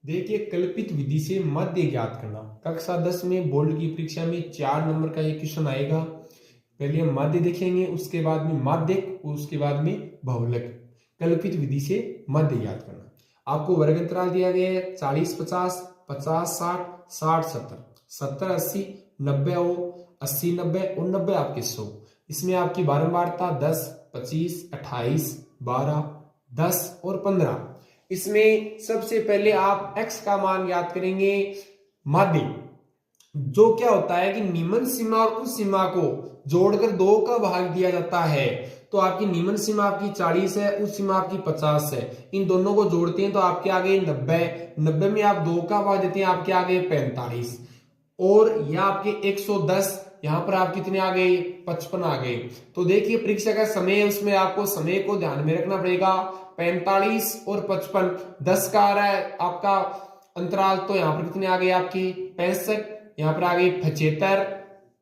देखिए, कल्पित विधि से मध्य ज्ञात करना। कक्षा 10 में बोर्ड की परीक्षा में 4 नंबर का एक क्वेश्चन आएगा। पहले हम मध्य देखेंगे, उसके बाद में माध्यक, उसके बाद में बहुलक। कल्पित विधि से मध्य ज्ञात करना। आपको वर्ग अंतराल दिया गया है 40-50, 50-60, 60-70, 70-80, 90 80-90 और 90 आपके 100। इसमें आपकी बारंबारता 10, 25, 28, 12, 10 और 15। इसमें सबसे पहले आप x का मान ज्ञात करेंगे। माध्य जो क्या होता है कि निम्न सीमा और उस सीमा को जोड़कर 2 का भाग दिया जाता है। तो आपकी निम्न सीमा आपकी 40 है, उस सीमा आपकी 50 है। इन दोनों को जोड़ते हैं तो आपके आ गए 90। 90 में आप 2 का भाग देते हैं, आपके आ गए 45। और यह आपके 110, यहां पर आप कितने आ गए 55 आ गए। तो देखिए, परीक्षा का समय है, उसमें आपको समय को ध्यान में रखना पड़ेगा। 45 और 55, 10 का आ रहा है आपका अंतराल, तो यहां पर कितने आ गए आपकी 65, यहां पर आ गए 75,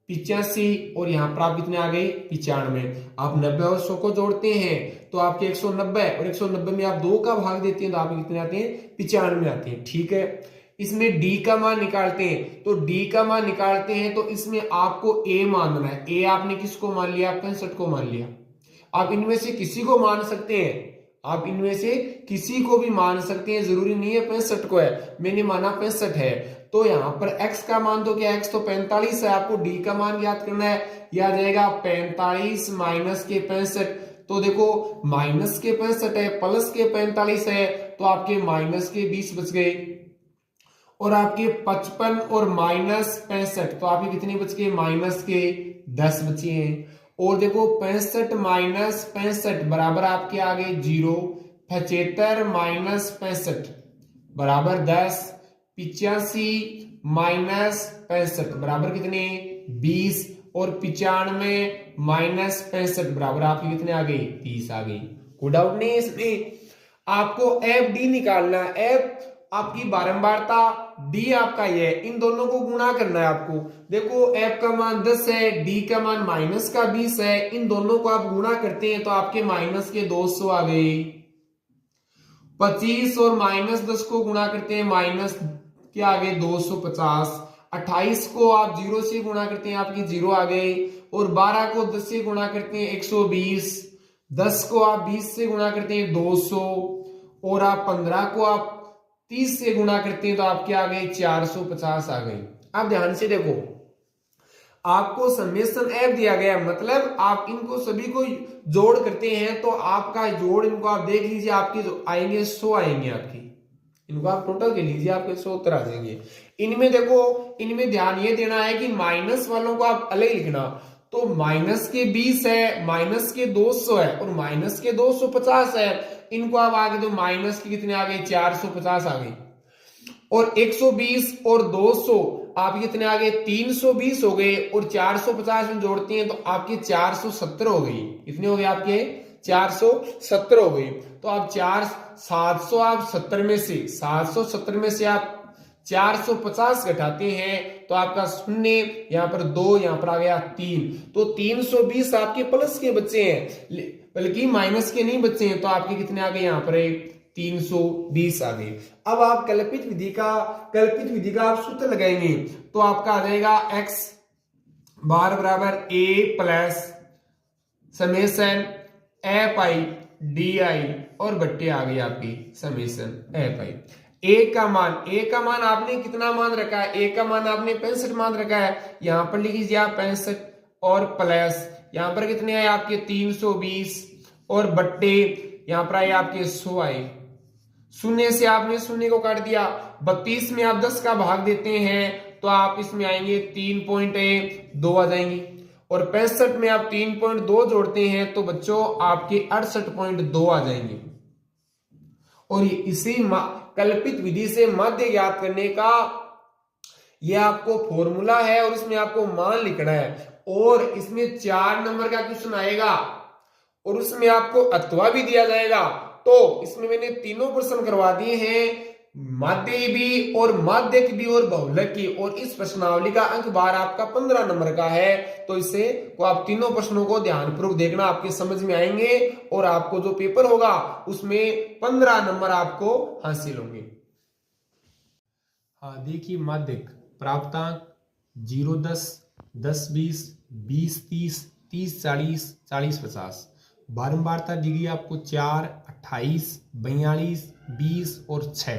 85 और यहां पर आप कितने आ गए 95। आप 90 और 100 को जोड़ते हैं तो आपके 190, और 190 में आप 2 का भाग देते हैं तो आपके कितने आते हैं 95 आते हैं। ठीक है, इसमें d का मान निकालते हैं। तो d का मान निकालते हैं तो इसमें आपको a मानना है। a आपने किसको मान लिया 65 को मान लिया। आप इनमें से किसी को मान सकते हैं, आप इनमें से किसी को भी मान सकते हैं, जरूरी नहीं है 65 को है। मैंने माना 65 है, तो यहां पर x का मान तो क्या है, x तो 45 है। आपको d का मान ज्ञात करना है, यह आ जाएगा 45 माइनस के 65। तो देखो, माइनस के 65 है, प्लस के 45 है, तो आपके माइनस के 20 बच गए। और आपके 55 और माइनस 65, तो आपके कितने बच गए माइनस के 10 बचे हैं। और देखो, 65 माइनस 65 बराबर आपके आ गए 0। 75 माइनस 65 बराबर 10। 85 माइनस 65 बराबर कितने 20। और 95 माइनस 65 बराबर आपके कितने आ गए 30 आ गए। कोई डाउट नहीं है इसमें। आपको एफ डी निकालना है। एफ आपकी बारंबारता, डी आपका ये है, इन दोनों को गुणा करना है आपको। देखो, एफ का मान 10 है, डी का मान माइनस का 20 है। इन दोनों को आप गुणा करते हैं तो आपके माइनस के 200 आ गए। 25 और माइनस 10 को गुणा करते हैं, माइनस के आ गए 250। 28 को आप 0 से गुणा करते हैं, आपकी 0 आ गए। और 12 को 10 से गुणा करते हैं 120। 10 को आप 20 से गुणा करते हैं 200। और आप 15 को आप 30 से गुणा करते हैं तो आपके आ गए 450 आ गए। अब ध्यान से देखो, आपको समेशन एफ दिया गया, मतलब आप इनको सभी को जोड़ करते हैं तो आपका जोड़, इनको आप देख लीजिए, आपके जो आएंगे 100 आएंगे आपकी। इनको आप टोटल के लीजिए, आपके 100 उत्तर आ जाएंगे। इनमें देखो, इनमें ध्यान ये देना है कि माइनस वालों को आप अलग लिखना। तो माइनस के 20 है, माइनस के 200 है और माइनस के 250 है। इनको आप आगे दो, माइनस के कितने आ गए 450 आ गए। और 120 और 200 आप कितने आ गए 320 हो गए। और 450 में जोड़ते हैं तो आपके 470 हो गई। कितने हो गए आपके 470 हो गई। तो आप 700 आप 70 में से 770 में से आप 450 घटाते हैं तो आपका शून्य, यहां पर 2, यहां पर आ गया 3। तो 320 आपके प्लस के बच्चे हैं, बल्कि माइनस के नहीं बच्चे हैं। तो आपके कितने आ गए यहां पर 320 आ गए। अब आप कल्पित विधि का आप सूत्र लगाएंगे तो आपका आ जाएगा x बार बराबर a plus summation F I D I और बट्टे आ गई आपकी समेशन एफ आई। ए का मान आपने कितना मान रखा है, ए का मान आपने 65 मान रखा है। यहां पर लिख लीजिए आप 65 और प्लस यहां पर कितने आए आपके 320 और बट्टे यहां पर आए आपके 100 आए। शून्य से आपने शून्य को काट दिया। 32 में आप 10 का भाग देते हैं तो आप इसमें आएंगे 3.2 आ जाएंगे। और 65 में आप 3.2 जोड़ते हैं तो बच्चों आपके 68.2 आ जाएंगे। और इसी कल्पित विधि से मध्य ज्ञात करने का यह आपको फॉर्मूला है और इसमें आपको मान लिखना है। और इसमें 4 नंबर का क्वेश्चन आएगा और उसमें आपको अथवा भी दिया जाएगा। तो इसमें मैंने तीनों प्रश्न करवा दिए हैं, माध्य भी और माध्यक भी और बहुलक की। और इस प्रश्नावली का अंक बार आपका 15 नंबर का है। तो इससे को आप तीनों प्रश्नों को ध्यानपूर्वक देखना, आपके समझ में आएंगे और आपको जो पेपर होगा उसमें 15 नंबर आपको हासिल होंगे। देखिए माध्यक प्राप्तांक 0 10 10 20 20 30 30 40 40 50। बारंबारता दी गई आपको 4 28 42 20 और 6।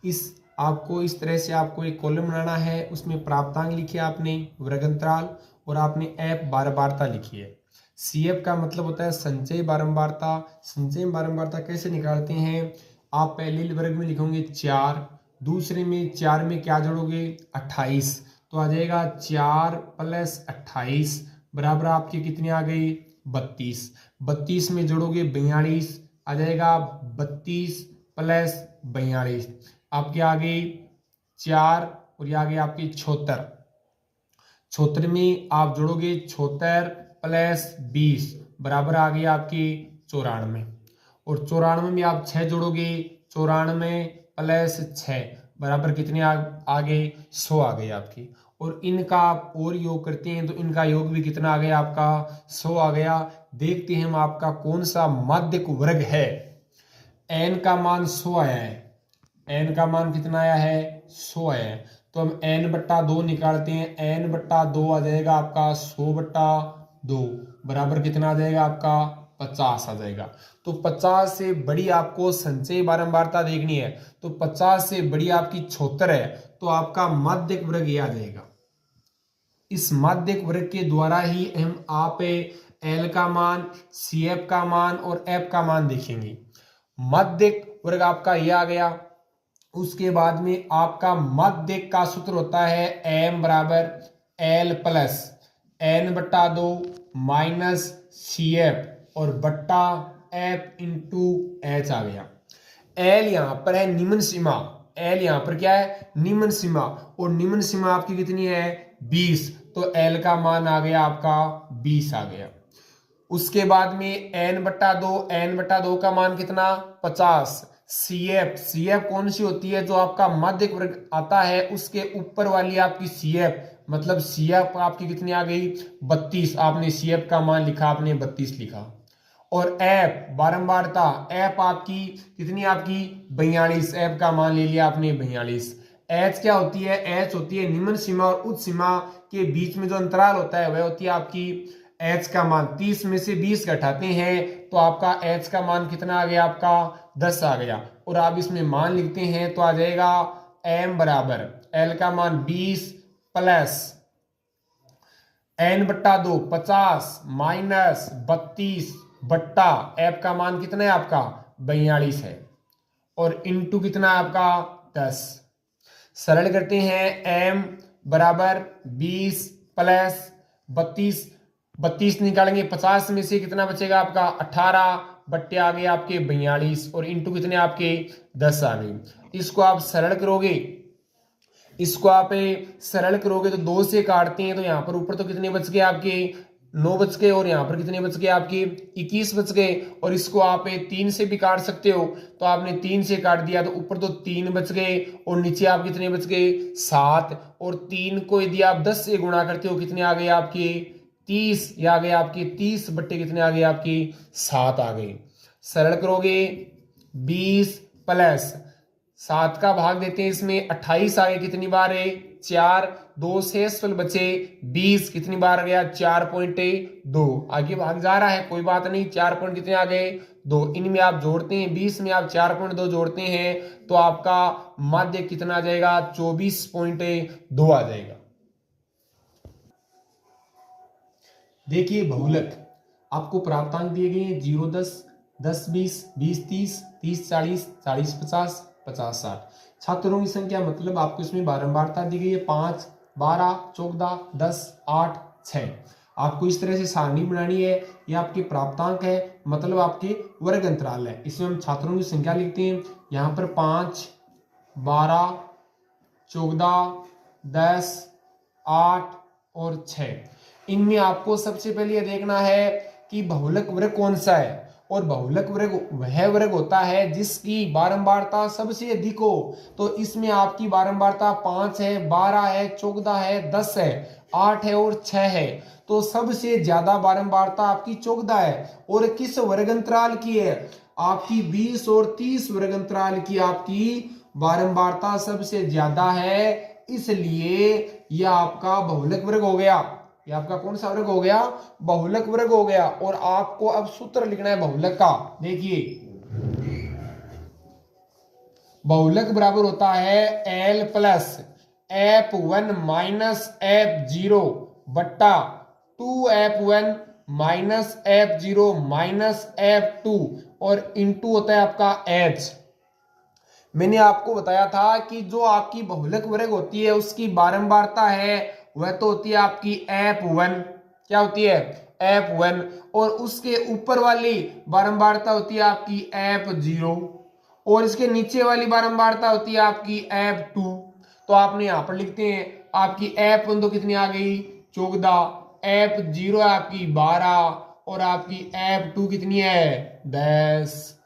इस आपको इस तरह से आपको एक कॉलम बनाना है, उसमें प्राप्तांक लिखे आपने, वर्ग अंतराल, और आपने एफ बारंबारता लिखी है। सीएफ का मतलब होता है संचय बारंबारता। संचय बारंबारता कैसे निकालते हैं, आप पहले वर्ग में लिखोगे 4, दूसरे में 4 में क्या जोड़ोगे 28, तो आ जाएगा 4 + 28 बराबर आपके कितने आ गई 32। 32 में जोड़ोगे 42, आ जाएगा 32 + 42 आपके आ गई 4, और ये आ गए आपके 76। 76 में आप जोड़ोगे 76 + 20 बराबर आ गई आपकी 94, और 94 में आप 6 जोड़ोगे, 94 + 6 बराबर कितने आ गए 100 आ गई आपकी। और इनका आप और योग करते हैं तो इनका योग भी कितना आ गया आपका 100 आ गया। देखते हैं हम आपका कौन सा माध्यक वर्ग है। n का मान 100 आया है, n का मान कितना आया है 100 आया है, तो हम n/2 निकालते हैं। n/2 आ जाएगा आपका 100/2 बराबर कितना आ जाएगा आपका 50 आ जाएगा। तो 50 से बड़ी आपको संचय बारंबारता देखनी है, तो 50 से बड़ी आपकी 76 है, तो आपका माध्यक वर्ग ये आ जाएगा। इस माध्यक वर्ग के द्वारा ही हम आप एल का मान, सीएफ का मान और एफ का मान देखेंगे। माध्यक वर्ग आपका ये आ गया। उसके बाद में आपका माध्यक का सूत्र होता है m बराबर l plus n/2 minus CF और बट्टा F इंटू H आ गया। L यहां पर है निम्न सीमा, L यहां पर क्या है निम्न सीमा, और निम्न सीमा आपकी कितनी है 20, तो L का मान आ गया आपका 20 आ गया। उसके बाद में n/2 का मान कितना 50। CF कौन सी होती है, जो आपका माध्यक वर्ग आता है उसके ऊपर वाली आपकी CF, मतलब CF आपकी कितनी आ गई 32, आपने CF का मान लिखा, आपने 32 लिखा। और F बारंबारता, F आपकी कितनी आपकी 42, F का मान ले लिया आपने 42। H क्या होती है, H होती है निम्न सीमा और उच्च सीमा के बीच में जो अंतराल होता है वह होती है आपकी H का मान। 30 में से 20 घटाते हैं तो आपका H का मान कितना आ गया आपका 10 आ गया, और आप इसमें मान लिखते हैं तो आ जाएगा m बराबर L का मान 20 प्लस n/2 50 माइनस 32 बट्टा F का मान कितना है आपका 42 है, और इंटू कितना है आपका 10। सरल करते हैं, m बराबर 20 प्लस 32 निकालेंगे, 50 में से कितना बचेगा आपका 18 बट्टे आ गए आपके 42, और इंटू कितने आपके 10 आ गए। इसको आप सरल करोगे, तो 2 से काटते हैं तो यहाँ पर ऊपर तो कितने बच गए आपके 9 बच गए, और यहाँ पर कितने बच गए आपके 21 बच गए। और इसको आप 3 से भी काट सकते हो, तो आपने 3 से काट दिया तो ऊपर तो 3 बच गए और नीचे आप कितने बच गए 7, और 3 को यदि आप 10 से गुणा करते हो कितने आ गए आपके 30, ये आ गए आपके 30 बट्टे कितने आ गए आपके 7 आ गए। सरल करोगे 20 प्लस 7 का भाग देते हैं इसमें 28 आ गए, कितनी बार है 4, 2 शेषफल बचे 20, कितनी बार आ गया 4.2, आगे भाग जा रहा है कोई बात नहीं, 4 पॉइंट कितने आ गए 2, इनमें आप जोड़ते हैं 20 में आप 4.2 जोड़ते हैं तो आपका माध्य कितना आ जाएगा 24.2 आ जाएगा। देखिए बहुलक आपको प्राप्तांक दिए गए हैं 0 10 10 20 20 30 30 40 40 50 50 60। छात्रों की संख्या मतलब आपको इसमें बारंबारता दी गई है 5 12 14 10 8 6। आपको इस तरह से सारणी बनानी है, ये आपके प्राप्तांक है मतलब आपके वर्ग अंतराल है। इसमें हम छात्रों की संख्या लिखते हैं, यहाँ पर 5 12 14 10 8 और 6। इनमें आपको सबसे पहले यह देखना है कि बहुलक वर्ग कौन सा है, और बहुलक वर्ग वह वर्ग होता है जिसकी बारंबारता सबसे अधिक हो। तो इसमें आपकी बारंबारता 5 है 12 है 14 है 10 है 8 है और 6 है, तो सबसे ज्यादा बारंबारता आपकी 14 है। और किस वर्ग अंतराल की है, आपकी 20 और 30 वर्ग अंतराल की आपकी बारंबारता सबसे ज्यादा है, इसलिए यह आपका बहुलक वर्ग हो गया। ये आपका कौन सा वर्ग हो गया? बहुलक वर्ग हो गया। और आपको अब सूत्र लिखना है बहुलक का। देखिए बहुलक बराबर होता है L plus F1 minus F0 बट्टा 2F1 minus F0 minus F2 और इंटू होता है आपका H। मैंने आपको बताया था कि जो आपकी बहुलक वर्ग होती है उसकी बारंबारता है वह तो होती है आपकी F1। क्या होती है? F1। और उसके ऊपर वाली बारंबारता होती है आपकी F0 और इसके नीचे वाली बारंबारता होती है आपकी F2। तो आपने यहां पर लिखते हैं आपकी F1 तो कितनी आ गई? 14। F0 है आपकी 12 और आपकी F2 कितनी है? 10।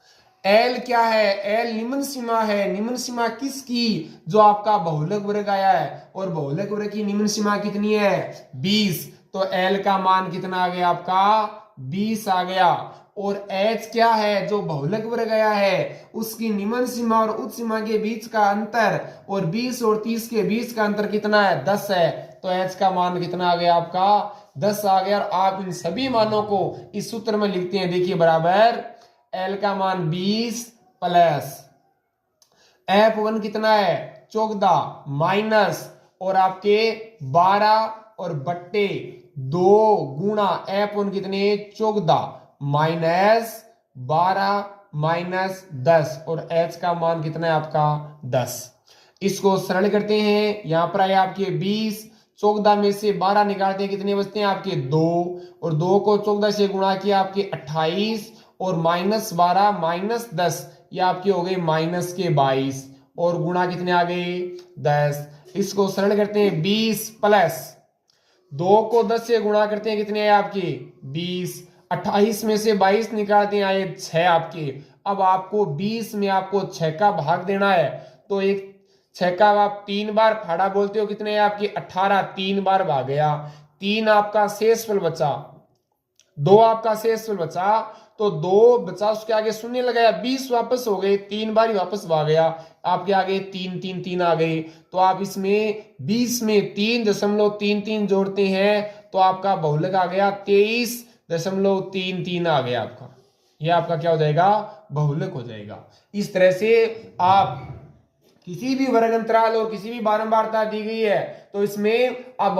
L क्या है? L निम्न सीमा है। निम्न सीमा किसकी? जो आपका बहुलक वर्ग आया है। और बहुलक वर्ग की निम्न सीमा कितनी है? 20। तो L का मान कितना आ गया आपका? 20 आ गया। और H क्या है? जो बहुलक वर्ग आया है उसकी निम्न सीमा और उच्च सीमा के बीच का अंतर, और 20 और 30 के बीच का अंतर कितना है? 10 है। तो H का मान कितना आ गया आपका? 10 आ गया। और आप इन सभी मानों को इस सूत्र में लिखते हैं। देखिए बराबर L का मान 20 प्लस F1 कितना है? 14 माइनस और आपके 12 और बट्टे 2 गुणा F1 कितने? 14 माइनस 12 माइनस 10 और H का मान कितना है आपका? 10। इसको सरल करते हैं। यहां पर आए आपके 20, 14 में से 12 निकालते हैं, कितने बचते हैं आपके? 2 और 2 को 14 से गुणा किया आपके 28 और माइनस 12 माइनस 10 ये आपके हो गए माइनस के 22 और गुणा कितने आ गए? 10। इसको सरल करते हैं 20 प्लस 2 को 10 से गुणा करते हैं, कितने आए आपके? 20। 28 में से 22 निकालते हैं, आए 6 आपके। अब आपको 20 में आपको 6 का भाग देना है। तो एक 6 का आप 3 बार फाड़ा बोलते हो, कितने आपके? 18। 3 बार भाग गया, 3 आपका शेषफल बचा, 2 आपका शेषफल बचा। तो 2 बचा, उसके आगे शून्य लगाया, 20 वापस हो गए, 3 बार ही वापस भाग गया, आपके आगे 3 3 3 आ गए। तो आप इसमें 20 में 3.33 जोड़ते हैं तो आपका बहुलक आ गया 23.33 आ गया आपका। यह आपका क्या हो जाएगा? बहुलक हो जाएगा। इस तरह से आप किसी भी वर्ग अंतराल और किसी भी बारंबारता दी गई है तो इसमें आप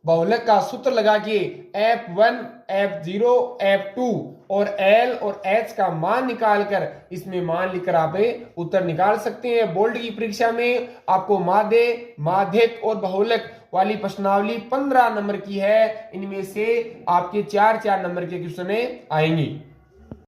बहुलक का सूत्र लगा के F1, F0, F2 और L और H का मान निकालकर इसमें मान लिखकर आप उत्तर निकाल सकते हैं। बोर्ड की परीक्षा में आपको माध्य, माध्यक और बहुलक वाली प्रश्नावली 15 नंबर की है। इनमें से आपके 4 4 नंबर के क्वेश्चन आएंगी।